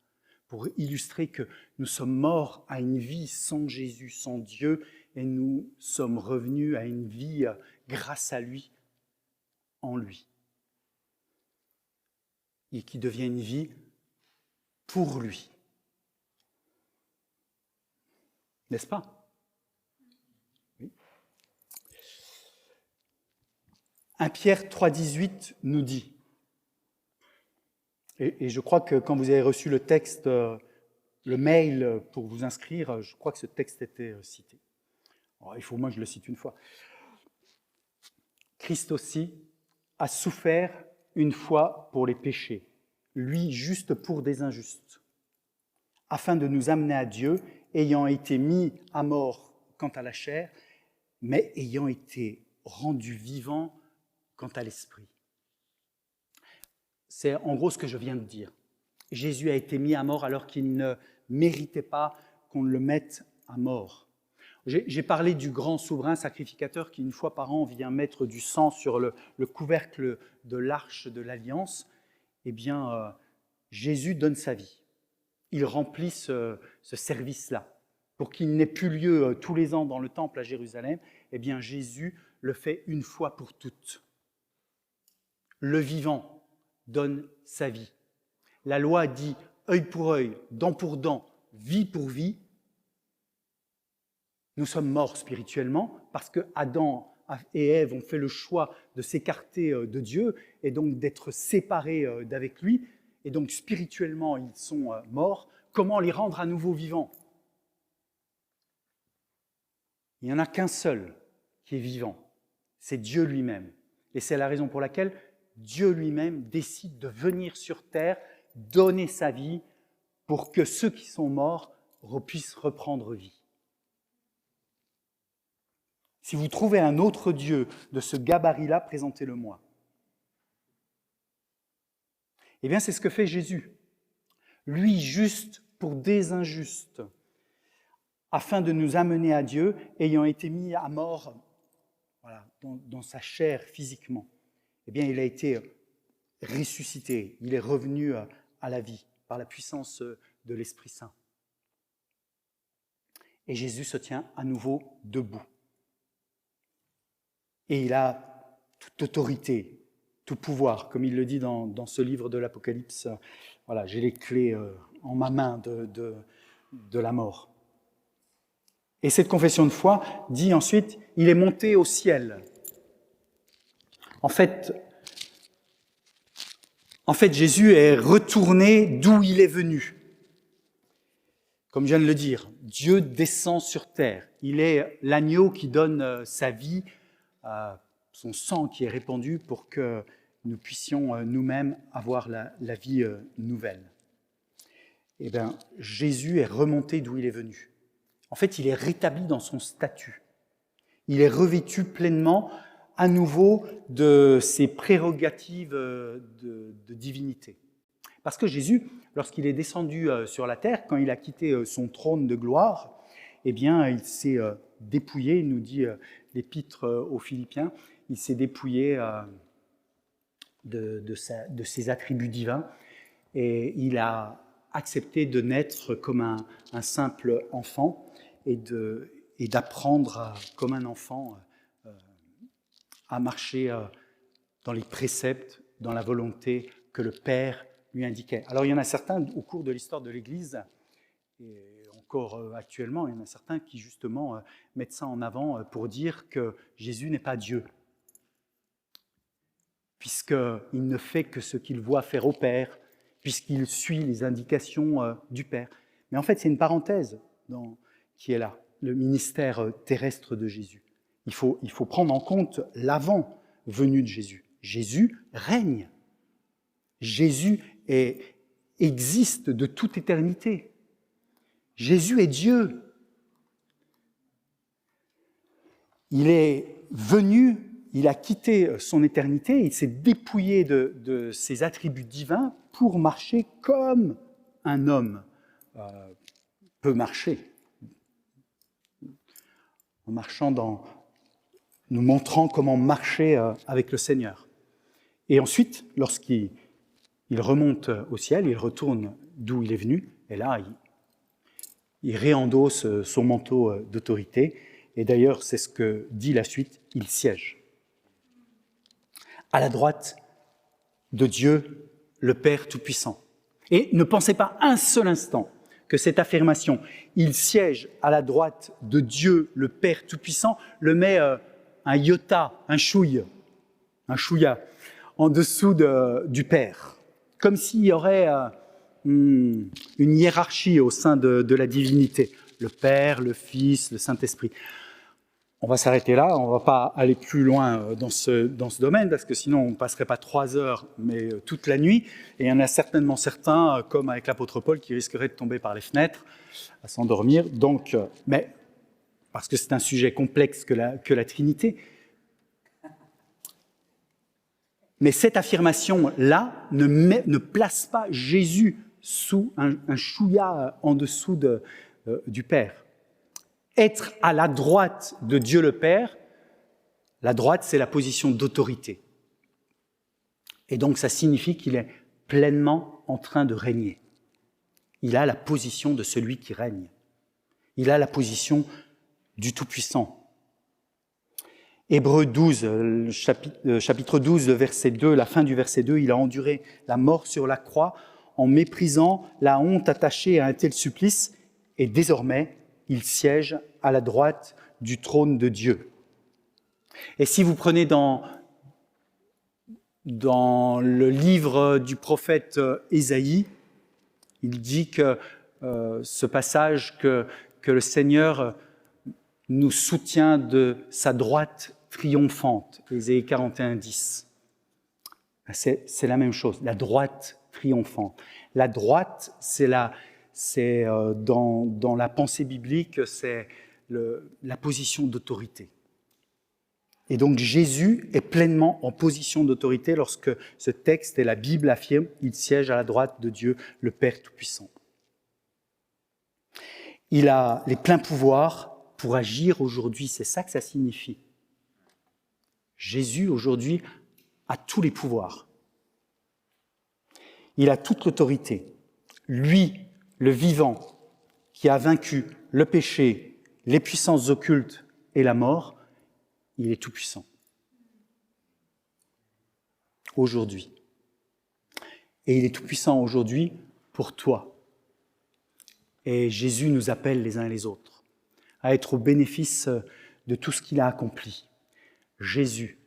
pour illustrer que nous sommes morts à une vie sans Jésus, sans Dieu, et nous sommes revenus à une vie grâce à lui, en lui. Et qui devient une vie pour lui. N'est-ce pas? Oui. 1 Pierre 3,18 nous dit, et je crois que quand vous avez reçu le texte, le mail pour vous inscrire, je crois que ce texte était cité. Alors, il faut au moins que je le cite une fois. Christ aussi a souffert une fois pour les péchés, lui juste pour des injustes, afin de nous amener à Dieu, ayant été mis à mort quant à la chair, mais ayant été rendu vivant quant à l'esprit. C'est en gros ce que je viens de dire. Jésus a été mis à mort alors qu'il ne méritait pas qu'on le mette à mort. J'ai parlé du grand souverain sacrificateur qui, une fois par an, vient mettre du sang sur le couvercle de l'arche de l'Alliance. Eh bien, Jésus donne sa vie. Il remplit ce service-là. Pour qu'il n'ait plus lieu tous les ans dans le temple à Jérusalem, eh bien, Jésus le fait une fois pour toutes. Le vivant donne sa vie. La loi dit œil pour œil, dent pour dent, vie pour vie. Nous sommes morts spirituellement parce que Adam et Ève ont fait le choix de s'écarter de Dieu et donc d'être séparés d'avec lui. Et donc spirituellement, ils sont morts. Comment les rendre à nouveau vivants? Il n'y en a qu'un seul qui est vivant, c'est Dieu lui-même. Et c'est la raison pour laquelle Dieu lui-même décide de venir sur terre, donner sa vie pour que ceux qui sont morts puissent reprendre vie. Si vous trouvez un autre Dieu de ce gabarit-là, présentez-le-moi. Eh bien, c'est ce que fait Jésus. Lui, juste pour des injustes, afin de nous amener à Dieu, ayant été mis à mort voilà, dans sa chair physiquement. Eh bien, il a été ressuscité, il est revenu à la vie par la puissance de l'Esprit Saint. Et Jésus se tient à nouveau debout. Et il a toute autorité, tout pouvoir, comme il le dit dans ce livre de l'Apocalypse. Voilà, j'ai les clés en ma main de la mort. Et cette confession de foi dit ensuite, il est monté au ciel. En fait, Jésus est retourné d'où il est venu. Comme je viens de le dire, Dieu descend sur terre. Il est l'agneau qui donne sa vie, son sang qui est répandu pour que nous puissions nous-mêmes avoir la vie nouvelle. Eh bien, Jésus est remonté d'où il est venu. En fait, il est rétabli dans son statut. Il est revêtu pleinement, à nouveau, de ses prérogatives de divinité. Parce que Jésus, lorsqu'il est descendu sur la terre, quand il a quitté son trône de gloire, eh bien, il s'est dépouillé, il nous dit l'épître aux Philippiens, il s'est dépouillé de ses attributs divins et il a accepté de naître comme un simple enfant et d'apprendre comme un enfant à marcher dans les préceptes, dans la volonté que le Père lui indiquait. Alors il y en a certains au cours de l'histoire de l'Église, et encore actuellement, il y en a certains qui justement mettent ça en avant pour dire que Jésus n'est pas Dieu, puisqu'il ne fait que ce qu'il voit faire au Père, puisqu'il suit les indications du Père. Mais en fait, c'est une parenthèse qui est là, le ministère terrestre de Jésus. Il faut prendre en compte l'avant-venue de Jésus. Jésus règne. Jésus existe de toute éternité. Jésus est Dieu. Il est venu, il a quitté son éternité, il s'est dépouillé de ses attributs divins pour marcher comme un homme peut marcher. En marchant nous montrant comment marcher avec le Seigneur. Et ensuite, lorsqu'il remonte au ciel, il retourne d'où il est venu, et là, il réendosse son manteau d'autorité. Et d'ailleurs, c'est ce que dit la suite, il siège à la droite de Dieu, le Père Tout-Puissant. Et ne pensez pas un seul instant que cette affirmation, il siège à la droite de Dieu, le Père Tout-Puissant, le met un iota, un chouïa, en dessous du Père. Comme s'il y aurait une hiérarchie au sein de la divinité. Le Père, le Fils, le Saint-Esprit. On va s'arrêter là, on ne va pas aller plus loin dans ce domaine, parce que sinon on ne passerait pas 3 heures, mais toute la nuit. Et il y en a certainement certains, comme avec l'apôtre Paul, qui risqueraient de tomber par les fenêtres, à s'endormir. Donc, mais parce que c'est un sujet complexe que la Trinité. Mais cette affirmation-là ne place pas Jésus sous un chouïa en dessous du Père. Être à la droite de Dieu le Père, la droite, c'est la position d'autorité. Et donc, ça signifie qu'il est pleinement en train de régner. Il a la position de celui qui règne. Il a la position du Tout-Puissant. Hébreux 12, chapitre 12, verset 2, la fin du verset 2, il a enduré la mort sur la croix en méprisant la honte attachée à un tel supplice, et désormais, il siège à la droite du trône de Dieu. Et si vous prenez dans le livre du prophète Ésaïe, il dit que ce passage que le Seigneur nous soutient de sa droite triomphante, Ésaïe 41, 10. C'est la même chose, la droite triomphante. La droite, c'est dans la pensée biblique, c'est la position d'autorité. Et donc Jésus est pleinement en position d'autorité lorsque ce texte et la Bible affirment qu'il siège à la droite de Dieu, le Père Tout-Puissant. Il a les pleins pouvoirs pour agir aujourd'hui, c'est ça que ça signifie. Jésus aujourd'hui a tous les pouvoirs. Il a toute l'autorité. Lui, le vivant, qui a vaincu le péché, les puissances occultes et la mort, il est tout-puissant. Aujourd'hui. Et il est tout-puissant aujourd'hui pour toi. Et Jésus nous appelle les uns et les autres à être au bénéfice de tout ce qu'il a accompli. Jésus,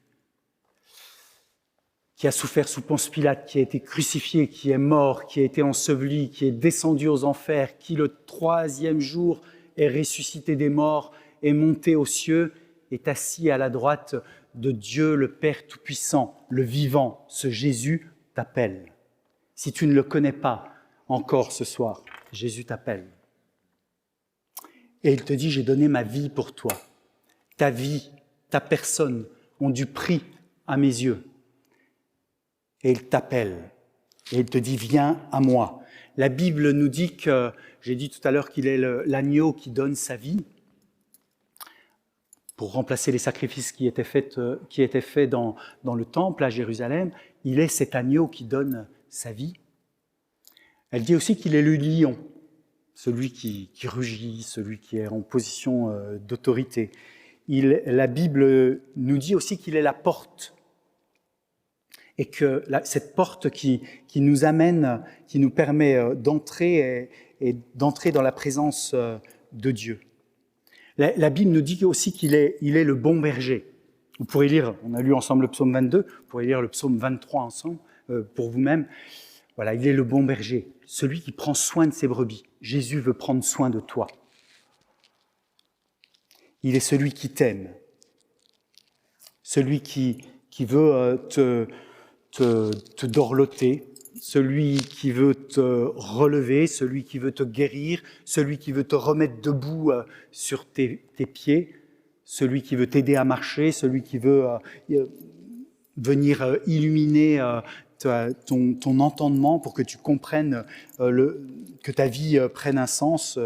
qui a souffert sous Ponce Pilate, qui a été crucifié, qui est mort, qui a été enseveli, qui est descendu aux enfers, qui le 3e jour est ressuscité des morts, est monté aux cieux, est assis à la droite de Dieu le Père Tout-Puissant, le vivant. Ce Jésus t'appelle. Si tu ne le connais pas encore ce soir, Jésus t'appelle. Et il te dit, j'ai donné ma vie pour toi. Ta vie, ta personne ont du prix à mes yeux. Et il t'appelle. Et il te dit, viens à moi. La Bible nous dit que, j'ai dit tout à l'heure qu'il est l'agneau qui donne sa vie pour remplacer les sacrifices qui étaient faits dans le temple à Jérusalem. Il est cet agneau qui donne sa vie. Elle dit aussi qu'il est le lion, celui qui rugit, celui qui est en position d'autorité. La Bible nous dit aussi qu'il est la porte. Et que cette porte qui nous amène, qui nous permet d'entrer et d'entrer dans la présence de Dieu. La Bible nous dit aussi qu'il est le bon berger. Vous pourrez lire, on a lu ensemble le psaume 22, vous pourrez lire le psaume 23 ensemble pour vous-même. Voilà, il est le bon berger, celui qui prend soin de ses brebis. Jésus veut prendre soin de toi. Il est celui qui t'aime, celui qui veut te dorloter, celui qui veut te relever, celui qui veut te guérir, celui qui veut te remettre debout sur tes pieds, celui qui veut t'aider à marcher, celui qui veut venir illuminer ton entendement pour que tu comprennes que ta vie prenne un sens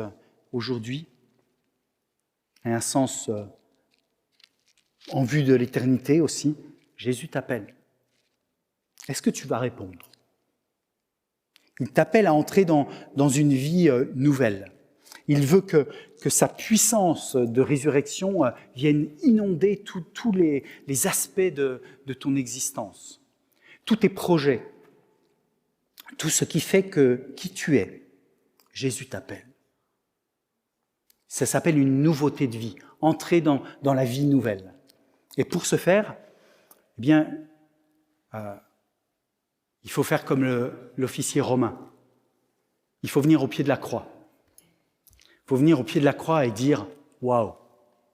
aujourd'hui, et un sens en vue de l'éternité aussi. Jésus t'appelle. Est-ce que tu vas répondre? Il t'appelle à entrer dans une vie nouvelle. Il veut que sa puissance de résurrection vienne inonder tous les aspects de ton existence, tous tes projets, tout ce qui fait que qui tu es. Jésus t'appelle. Ça s'appelle une nouveauté de vie, entrer dans la vie nouvelle. Et pour ce faire, eh bien, il faut faire comme l'officier romain. Il faut venir au pied de la croix. Il faut venir au pied de la croix et dire « Waouh,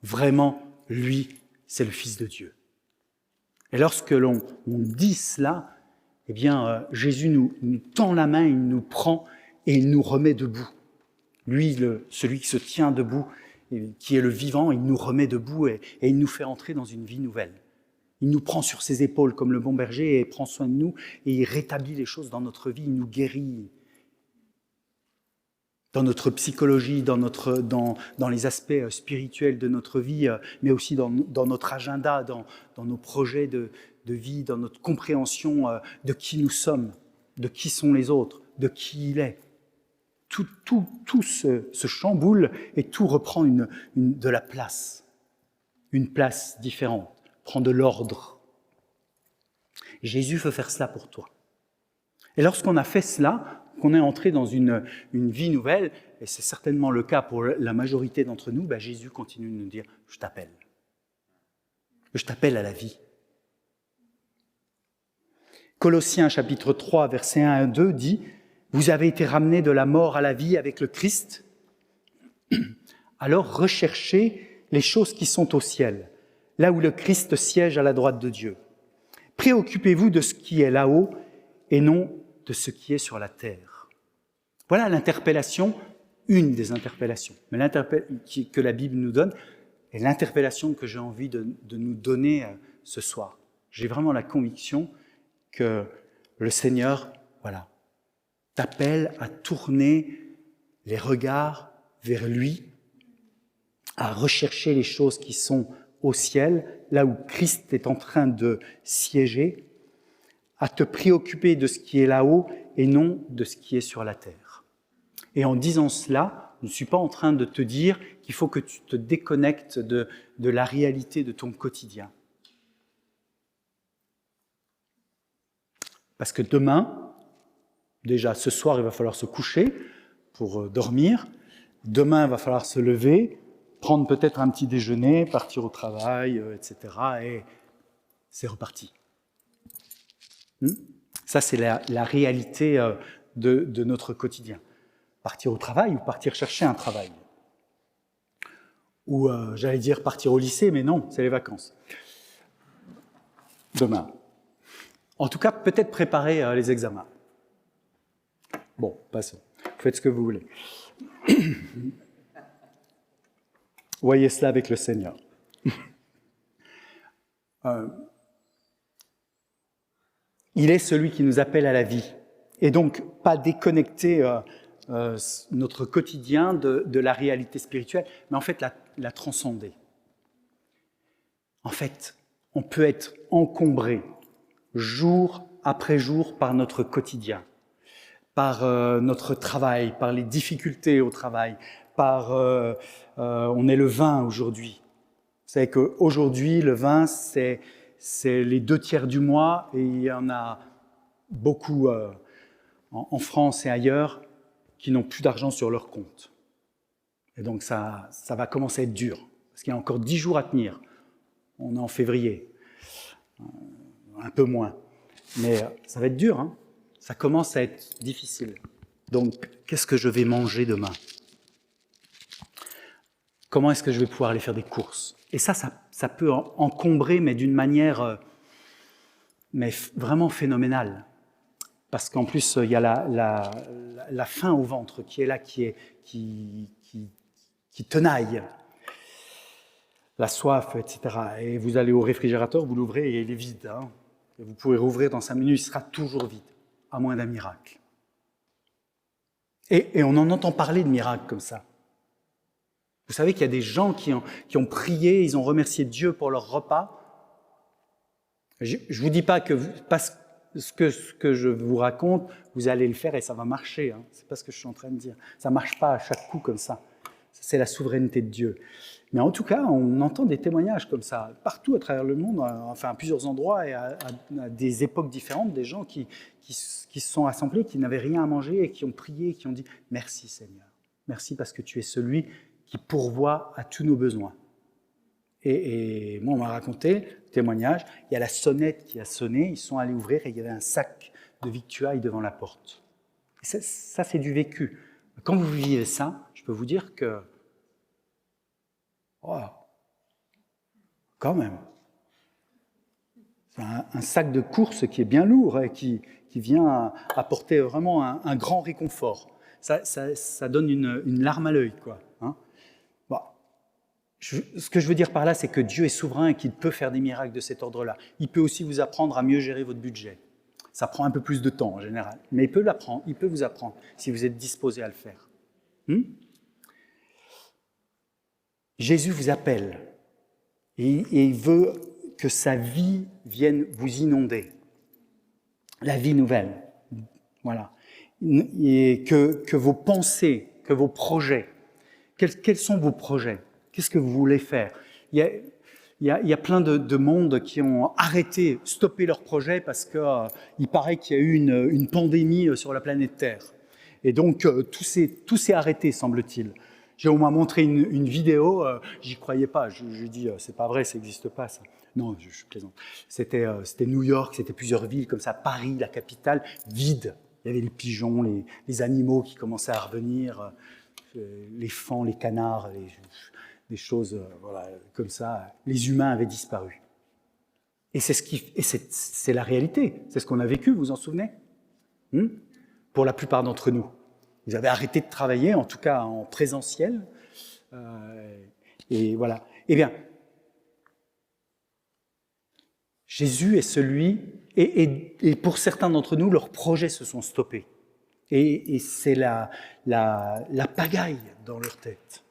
vraiment, lui, c'est le Fils de Dieu ». Et lorsque l'on dit cela, eh bien, Jésus nous tend la main, il nous prend et il nous remet debout. Lui, celui qui se tient debout, qui est le vivant, il nous remet debout et il nous fait entrer dans une vie nouvelle. Il nous prend sur ses épaules comme le bon berger et prend soin de nous et il rétablit les choses dans notre vie, il nous guérit dans notre psychologie, dans les aspects spirituels de notre vie, mais aussi dans notre agenda, dans nos projets de vie, dans notre compréhension de qui nous sommes, de qui sont les autres, de qui il est. Tout se chamboule et tout reprend de la place, une place différente. Prend de l'ordre. Jésus veut faire cela pour toi. Et lorsqu'on a fait cela, qu'on est entré dans une vie nouvelle, et c'est certainement le cas pour la majorité d'entre nous, Jésus continue de nous dire « Je t'appelle. Je t'appelle à la vie. » Colossiens chapitre 3, versets 1 à 2 dit « Vous avez été ramenés de la mort à la vie avec le Christ. Alors recherchez les choses qui sont au ciel, là où le Christ siège à la droite de Dieu. Préoccupez-vous de ce qui est là-haut et non de ce qui est sur la terre. » Voilà l'interpellation, une des interpellations, mais que la Bible nous donne, et l'interpellation que j'ai envie de nous donner ce soir. J'ai vraiment la conviction que le Seigneur, t'appelle à tourner les regards vers lui, à rechercher les choses qui sont au ciel, là où Christ est en train de siéger, à te préoccuper de ce qui est là-haut et non de ce qui est sur la terre. Et en disant cela, je ne suis pas en train de te dire qu'il faut que tu te déconnectes de la réalité de ton quotidien. Parce que demain, déjà ce soir, il va falloir se coucher pour dormir. Demain, il va falloir se lever, prendre peut-être un petit déjeuner, partir au travail, etc. Et c'est reparti. Ça, c'est la réalité de notre quotidien. Partir au travail ou partir chercher un travail. Ou, j'allais dire, partir au lycée, mais non, c'est les vacances. Demain. En tout cas, peut-être préparer les examens. Bon, passons. Faites ce que vous voulez. Voyez cela avec le Seigneur. Il est celui qui nous appelle à la vie. Et donc, pas déconnecter notre quotidien de la réalité spirituelle, mais en fait la transcender. En fait, on peut être encombré jour après jour par notre quotidien, par notre travail, par les difficultés au travail, on est le 20 aujourd'hui. Vous savez qu'aujourd'hui, le 20, c'est les 2/3 du mois, et il y en a beaucoup en France et ailleurs qui n'ont plus d'argent sur leur compte. Et donc ça va commencer à être dur, parce qu'il y a encore 10 jours à tenir. On est en février, un peu moins. Mais ça va être dur, hein. Ça commence à être difficile. Donc, qu'est-ce que je vais manger demain? Comment est-ce que je vais pouvoir aller faire des courses? Et ça peut encombrer, mais d'une manière vraiment phénoménale. Parce qu'en plus, il y a la faim au ventre qui est là, qui tenaille. La soif, etc. Et vous allez au réfrigérateur, vous l'ouvrez et il est vide. Hein. Et vous pouvez rouvrir dans 5 minutes, il sera toujours vide, à moins d'un miracle. Et on en entend parler de miracles comme ça. Vous savez qu'il y a des gens qui ont prié, ils ont remercié Dieu pour leur repas. Je ne vous dis pas que ce que je vous raconte, vous allez le faire et ça va marcher. Hein. Ce n'est pas ce que je suis en train de dire. Ça ne marche pas à chaque coup comme ça. C'est la souveraineté de Dieu. Mais en tout cas, on entend des témoignages comme ça, partout à travers le monde, enfin à plusieurs endroits et à des époques différentes, des gens qui se sont assemblés, qui n'avaient rien à manger et qui ont prié, qui ont dit « Merci Seigneur, merci parce que tu es celui qui pourvoit à tous nos besoins. » Et moi, on m'a raconté, le témoignage, il y a la sonnette qui a sonné, ils sont allés ouvrir et il y avait un sac de victuailles devant la porte. Et ça c'est du vécu. Quand vous vivez ça, je peux vous dire que quand même. C'est un sac de courses qui est bien lourd et qui vient apporter vraiment un grand réconfort. Ça donne une larme à l'œil, quoi. Hein. Bon. Ce que je veux dire par là, c'est que Dieu est souverain et qu'il peut faire des miracles de cet ordre-là. Il peut aussi vous apprendre à mieux gérer votre budget. Ça prend un peu plus de temps en général, mais il peut vous apprendre si vous êtes disposé à le faire. Jésus vous appelle et il veut que sa vie vienne vous inonder. La vie nouvelle. Voilà. Et que vos pensées, que vos projets, quels sont vos projets? Qu'est-ce que vous voulez faire? Il y a plein de monde qui ont arrêté, stoppé leurs projets parce qu'il paraît qu'il y a eu une pandémie sur la planète Terre. Et donc, tout s'est arrêté, semble-t-il. On m'a montré une vidéo, j'y croyais pas. Je dis, c'est pas vrai, ça n'existe pas, ça. Non, je plaisante. C'était New York, c'était plusieurs villes comme ça, Paris, la capitale, vide. Il y avait les pigeons, les animaux qui commençaient à revenir, les faons, les canards, des choses voilà, comme ça. Les humains avaient disparu. Et c'est la réalité. C'est ce qu'on a vécu, vous vous en souvenez? Pour la plupart d'entre nous. Vous avez arrêté de travailler, en tout cas en présentiel. Et voilà. Eh bien, Jésus est celui, et pour certains d'entre nous, leurs projets se sont stoppés. Et c'est la pagaille dans leur tête.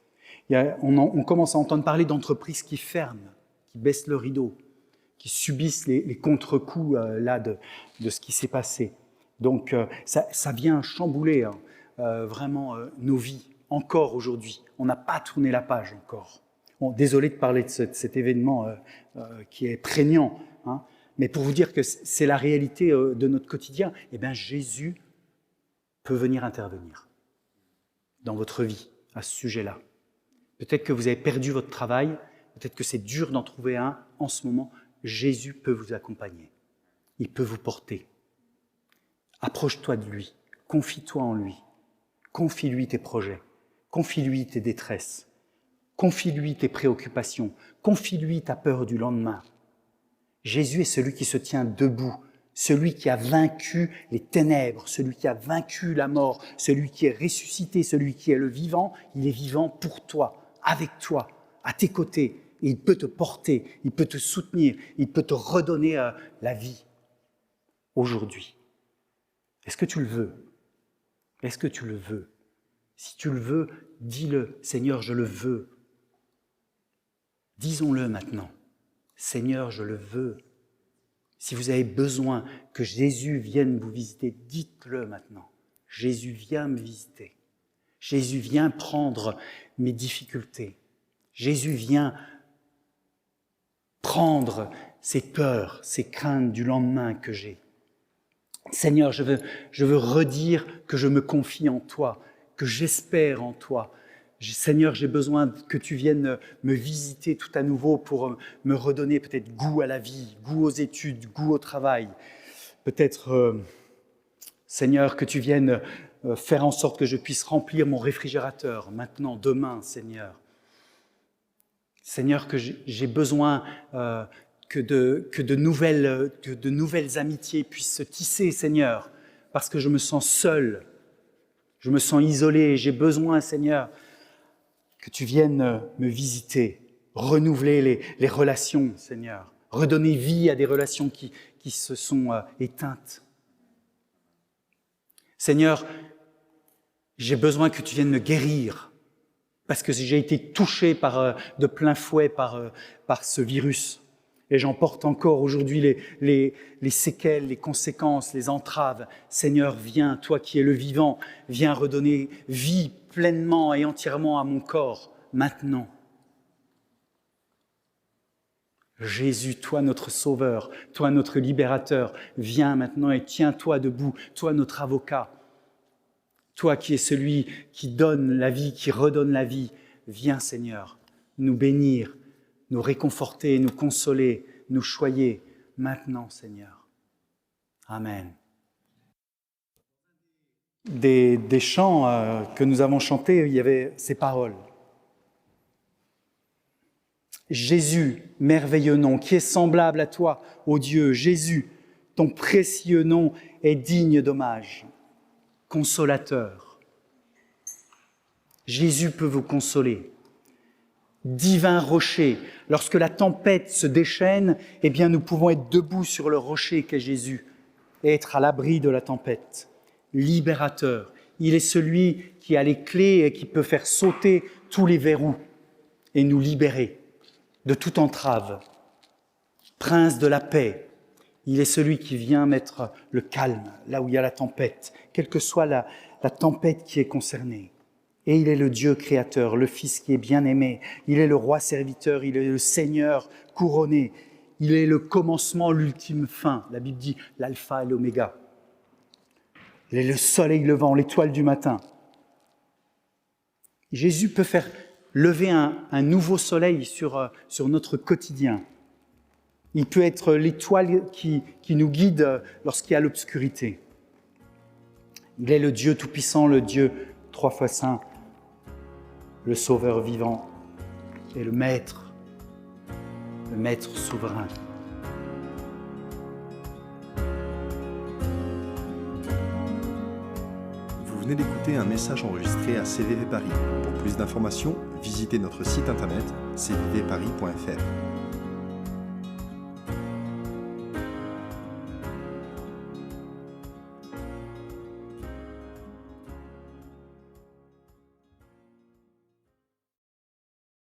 On commence à entendre parler d'entreprises qui ferment, qui baissent le rideau, qui subissent les contre-coups là, de ce qui s'est passé. Donc, ça vient chambouler vraiment nos vies, encore aujourd'hui. On n'a pas tourné la page encore. Bon, désolé de parler de cet événement qui est prégnant, hein, mais pour vous dire que c'est la réalité de notre quotidien, eh bien, Jésus peut venir intervenir dans votre vie à ce sujet-là. Peut-être que vous avez perdu votre travail, peut-être que c'est dur d'en trouver un en ce moment. Jésus peut vous accompagner. Il peut vous porter. Approche-toi de lui, confie-toi en lui, confie-lui tes projets, confie-lui tes détresses, confie-lui tes préoccupations, confie-lui ta peur du lendemain. Jésus est celui qui se tient debout, celui qui a vaincu les ténèbres, celui qui a vaincu la mort, celui qui est ressuscité, celui qui est le vivant. Il est vivant pour toi, avec toi, à tes côtés. Et il peut te porter, il peut te soutenir, il peut te redonner la vie aujourd'hui. Est-ce que tu le veux? Est-ce que tu le veux? Si tu le veux, dis-le. Seigneur, je le veux. Disons-le maintenant. Seigneur, je le veux. Si vous avez besoin que Jésus vienne vous visiter, dites-le maintenant. Jésus, viens me visiter. Jésus, viens prendre mes difficultés. Jésus, viens prendre ces peurs, ces craintes du lendemain que j'ai. Seigneur, je veux redire que je me confie en toi, que j'espère en toi. Seigneur, j'ai besoin que tu viennes me visiter tout à nouveau pour me redonner peut-être goût à la vie, goût aux études, goût au travail. Peut-être, Seigneur, que tu viennes faire en sorte que je puisse remplir mon réfrigérateur maintenant, demain, Seigneur. Seigneur, que j'ai besoin que de nouvelles amitiés puissent se tisser, Seigneur, parce que je me sens seul, je me sens isolé, j'ai besoin, Seigneur, que tu viennes me visiter, renouveler les relations, Seigneur, redonner vie à des relations qui se sont éteintes. Seigneur, j'ai besoin que tu viennes me guérir, parce que j'ai été touché de plein fouet par ce virus. Et j'en porte encore aujourd'hui les séquelles, les conséquences, les entraves. Seigneur, viens, toi qui es le vivant, viens redonner vie pleinement et entièrement à mon corps, maintenant. Jésus, toi notre Sauveur, toi notre Libérateur, viens maintenant et tiens-toi debout, toi notre avocat. Toi qui es celui qui donne la vie, qui redonne la vie, viens Seigneur, nous bénir, nous réconforter, nous consoler, nous choyer maintenant Seigneur. Amen. Des chants que nous avons chantés, il y avait ces paroles. Jésus, merveilleux nom, qui est semblable à toi, ô Dieu, Jésus, ton précieux nom est digne d'hommage. Consolateur. Jésus peut vous consoler. Divin rocher, lorsque la tempête se déchaîne, eh bien nous pouvons être debout sur le rocher qu'est Jésus et être à l'abri de la tempête. Libérateur, il est celui qui a les clés et qui peut faire sauter tous les verrous et nous libérer de toute entrave. Prince de la paix, il est celui qui vient mettre le calme là où il y a la tempête, quelle que soit la tempête qui est concernée. Et il est le Dieu créateur, le Fils qui est bien-aimé, il est le roi serviteur, il est le Seigneur couronné, il est le commencement, l'ultime fin. La Bible dit l'alpha et l'oméga. Il est le soleil levant, l'étoile du matin. Jésus peut faire lever un nouveau soleil sur notre quotidien. Il peut être l'étoile qui nous guide lorsqu'il y a l'obscurité. Il est le Dieu tout-puissant, le Dieu trois fois saint, le Sauveur vivant et le Maître souverain. Vous venez d'écouter un message enregistré à CVV Paris. Pour plus d'informations, visitez notre site internet cvvparis.fr.